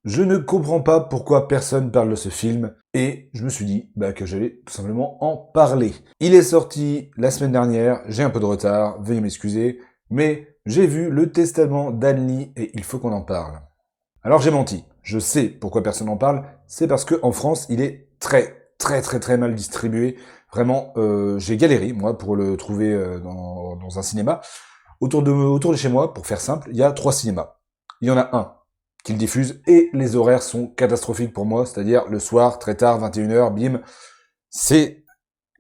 Je ne comprends pas pourquoi personne parle de ce film et je me suis dit que j'allais tout simplement en parler. Il est sorti la semaine dernière, j'ai un peu de retard, veuillez m'excuser, mais j'ai vu Le Testament d'Anne-Lee et il faut qu'on en parle. Alors j'ai menti, je sais pourquoi personne n'en parle, c'est parce que en France il est très mal distribué. Vraiment, j'ai galéré moi pour le trouver dans un cinéma. Autour de chez moi, pour faire simple, il y a 3 cinémas. Il y en a un qui le diffuse et les horaires sont catastrophiques pour moi, c'est-à-dire le soir, très tard, 21h, bim, c'est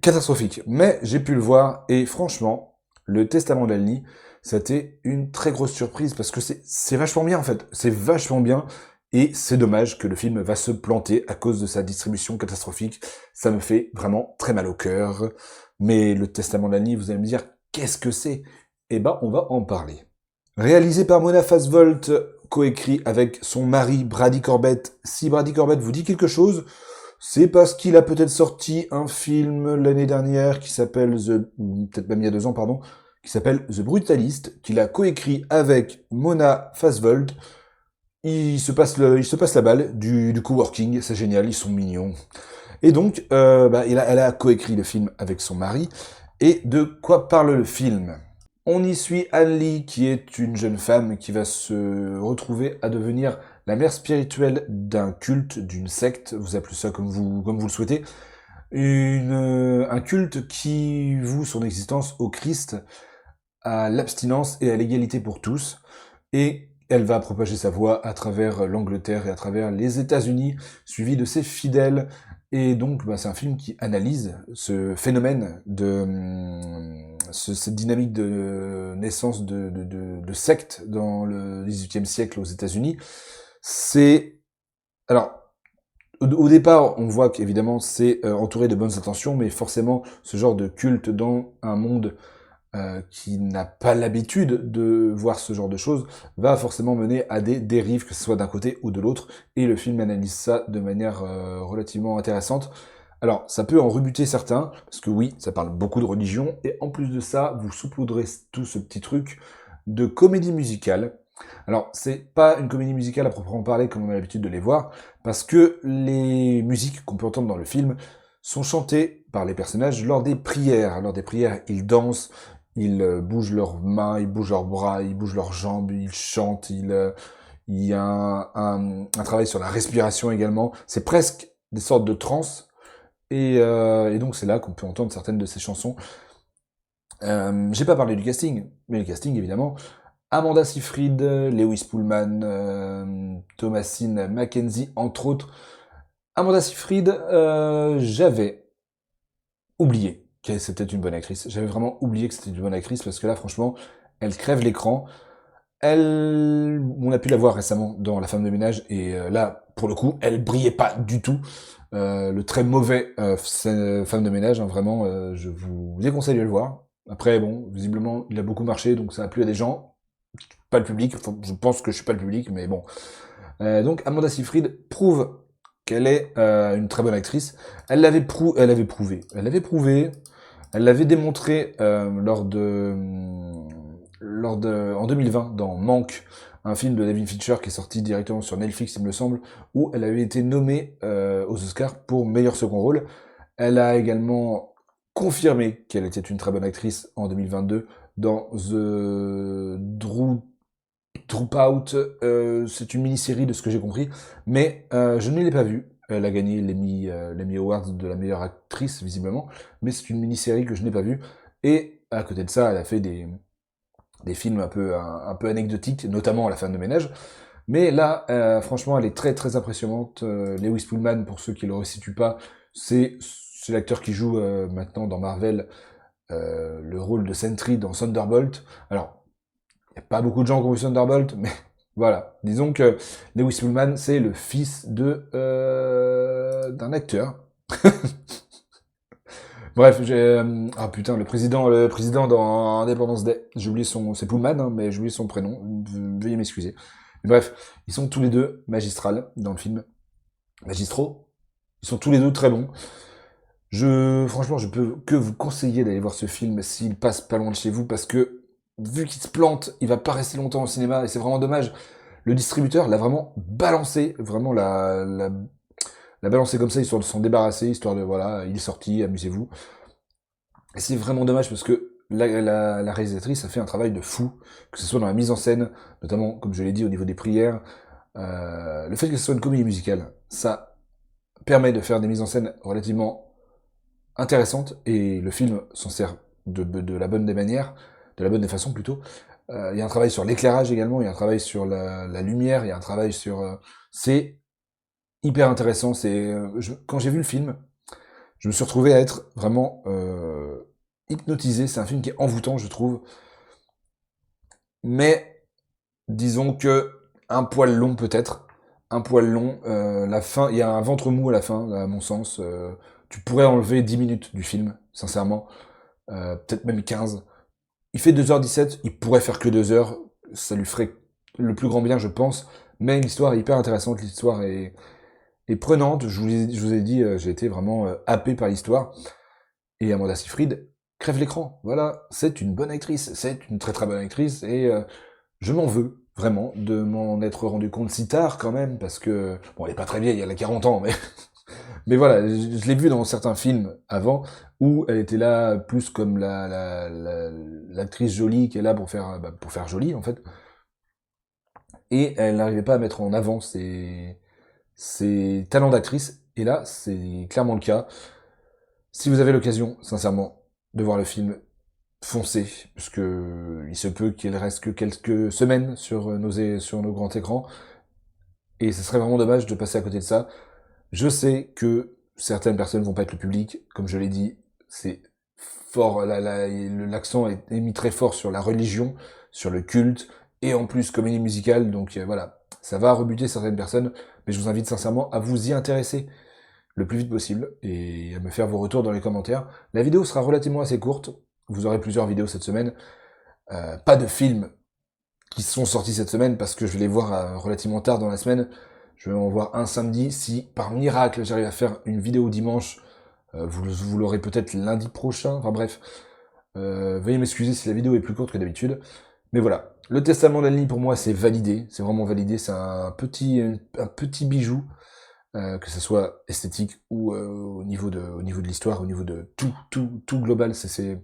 catastrophique. Mais j'ai pu le voir et franchement, le Testament d'Alni, c'était une très grosse surprise parce que c'est vachement bien en fait. C'est vachement bien et c'est dommage que le film va se planter à cause de sa distribution catastrophique. Ça me fait vraiment très mal au cœur. Mais le Testament d'Alni, vous allez me dire, qu'est-ce que c'est? Eh ben, on va en parler. Réalisé par Mona Fastvolt, coécrit avec son mari Brady Corbett. Si Brady Corbett vous dit quelque chose, c'est parce qu'il a peut-être sorti un film l'année dernière qui s'appelle ou peut-être même il y a 2 ans, pardon, qui s'appelle The Brutalist, qu'il a coécrit avec Mona Fastvold. Il se passe la balle du coworking, c'est génial, ils sont mignons. Et donc, elle a coécrit le film avec son mari. Et de quoi parle le film? On y suit Anne Lee, qui est une jeune femme qui va se retrouver à devenir la mère spirituelle d'un culte, d'une secte, vous appelez ça comme vous le souhaitez, un culte qui voue son existence au Christ, à l'abstinence et à l'égalité pour tous, et elle va propager sa voix à travers l'Angleterre et à travers les États-Unis, suivi de ses fidèles. Et donc, c'est un film qui analyse ce phénomène cette dynamique de naissance de sectes dans le XVIIIe siècle aux États-Unis. C'est alors au départ, on voit qu'évidemment c'est entouré de bonnes intentions, mais forcément, ce genre de culte dans un monde qui n'a pas l'habitude de voir ce genre de choses, va forcément mener à des dérives, que ce soit d'un côté ou de l'autre, et le film analyse ça de manière relativement intéressante. Alors, ça peut en rebuter certains, parce que oui, ça parle beaucoup de religion, et en plus de ça, vous saupoudrez tout ce petit truc de comédie musicale. Alors, c'est pas une comédie musicale à proprement parler comme on a l'habitude de les voir, parce que les musiques qu'on peut entendre dans le film sont chantées par les personnages lors des prières. Lors des prières, ils dansent, ils bougent leurs mains, ils bougent leurs bras, ils bougent leurs jambes, ils chantent, il y a un travail sur la respiration également. C'est presque des sortes de trance. Et donc c'est là qu'on peut entendre certaines de ces chansons. J'ai pas parlé du casting, mais le casting évidemment. Amanda Seyfried, Lewis Pullman, Thomasine Mackenzie, entre autres. Amanda Seyfried, j'avais oublié que c'était une bonne actrice. J'avais vraiment oublié que c'était une bonne actrice parce que là, franchement, elle crève l'écran. On a pu la voir récemment dans La Femme de ménage et là, pour le coup, elle brillait pas du tout. Le très mauvais Femme de ménage, hein, vraiment, je vous déconseille de le voir. Après, bon, visiblement, il a beaucoup marché, donc ça a plu à des gens, pas le public. Enfin, je pense que je suis pas le public, mais bon. Donc Amanda Seyfried prouve qu'elle est une très bonne actrice. Elle l'avait démontré en 2020 dans Manque, un film de David Fincher qui est sorti directement sur Netflix, il me semble, où elle avait été nommée aux Oscars pour meilleur second rôle. Elle a également confirmé qu'elle était une très bonne actrice en 2022 dans The Dropout. C'est une mini-série de ce que j'ai compris, mais je ne l'ai pas vue. Elle a gagné l'Emmy Awards de la meilleure actrice, visiblement, mais c'est une mini-série que je n'ai pas vue. Et à côté de ça, elle a fait des films un peu anecdotiques, notamment La Femme de ménage. Mais là, franchement, elle est très impressionnante. Lewis Pullman, pour ceux qui ne le resituent pas, c'est l'acteur qui joue maintenant dans Marvel le rôle de Sentry dans Thunderbolt. Alors, il n'y a pas beaucoup de gens qui ont vu Thunderbolt, mais voilà. Disons que Lewis Pullman, c'est le fils d'un acteur. Bref, ah putain, le président dans Independence Day. J'ai oublié c'est Pullman, hein, mais j'ai oublié son prénom. Veuillez m'excuser. Mais bref, ils sont tous les deux magistrales dans le film. Magistraux. Ils sont tous les deux très bons. Franchement, je peux que vous conseiller d'aller voir ce film s'il passe pas loin de chez vous, parce que vu qu'il se plante, il va pas rester longtemps au cinéma et c'est vraiment dommage. le distributeur l'a vraiment balancé, vraiment la balancé comme ça, histoire de s'en débarrasser, histoire de, voilà, il est sorti, amusez-vous. Et c'est vraiment dommage parce que la réalisatrice a fait un travail de fou, que ce soit dans la mise en scène, notamment, comme je l'ai dit, au niveau des prières. Le fait que ce soit une comédie musicale, ça permet de faire des mises en scène relativement intéressantes, et le film s'en sert de la bonne des manières, de la bonne des façons plutôt. Il y a un travail sur l'éclairage également, il y a un travail sur la lumière, il y a un travail sur... c'est hyper intéressant, quand j'ai vu le film, je me suis retrouvé à être vraiment hypnotisé. C'est un film qui est envoûtant, je trouve. Mais disons que un poil long peut-être. Un poil long. La fin, il y a un ventre mou à la fin, à mon sens. Tu pourrais enlever 10 minutes du film, sincèrement. Peut-être même 15. Il fait 2h17, il pourrait faire que 2 heures. Ça lui ferait le plus grand bien, je pense. Mais l'histoire est hyper intéressante, l'histoire est prenante. Je vous ai dit, j'ai été vraiment happé par l'histoire. Et Amanda Seyfried crève l'écran. Voilà, c'est une bonne actrice, c'est une très très bonne actrice, et je m'en veux, vraiment, de m'en être rendu compte si tard quand même, parce que, bon, elle est pas très vieille, elle a 40 ans, mais, mais voilà, je l'ai vue dans certains films avant, où elle était là plus comme l'actrice jolie qui est là pour faire jolie, en fait, et elle n'arrivait pas à mettre en avant ses talents d'actrice, et là, c'est clairement le cas. Si vous avez l'occasion, sincèrement, de voir le film, foncez, parce que il se peut qu'il reste que quelques semaines sur nos grands écrans, et ce serait vraiment dommage de passer à côté de ça. Je sais que certaines personnes vont pas être le public, comme je l'ai dit, c'est fort, l'accent est mis très fort sur la religion, sur le culte, et en plus comédie musicale, donc voilà, ça va rebuter certaines personnes, mais je vous invite sincèrement à vous y intéresser le plus vite possible, et à me faire vos retours dans les commentaires. La vidéo sera relativement assez courte, vous aurez plusieurs vidéos cette semaine, pas de films qui sont sortis cette semaine, parce que je vais les voir relativement tard dans la semaine, je vais en voir un samedi, si par miracle j'arrive à faire une vidéo dimanche, vous l'aurez peut-être lundi prochain, enfin bref, veuillez m'excuser si la vidéo est plus courte que d'habitude, mais voilà, le Testament d'Annie pour moi c'est validé, c'est vraiment validé, c'est un petit bijou, que ce soit esthétique ou au niveau de l'histoire, au niveau de tout global, c'est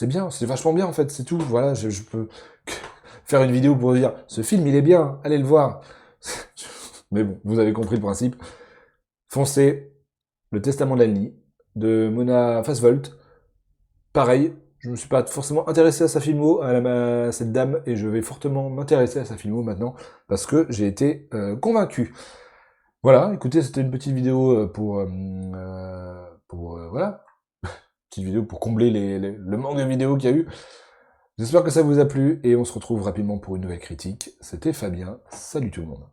bien, c'est vachement bien en fait, c'est tout. Voilà, je peux faire une vidéo pour dire ce film il est bien, allez le voir. Mais bon, vous avez compris le principe. Foncez, le Testament d'Annie de Mona Fassvold. Pareil, je me suis pas forcément intéressé à sa filmo, à cette dame, et je vais fortement m'intéresser à sa filmo maintenant, parce que j'ai été convaincu. Voilà, écoutez, c'était une petite vidéo voilà, petite vidéo pour combler le manque de vidéos qu'il y a eu. J'espère que ça vous a plu, et on se retrouve rapidement pour une nouvelle critique. C'était Fabien, salut tout le monde.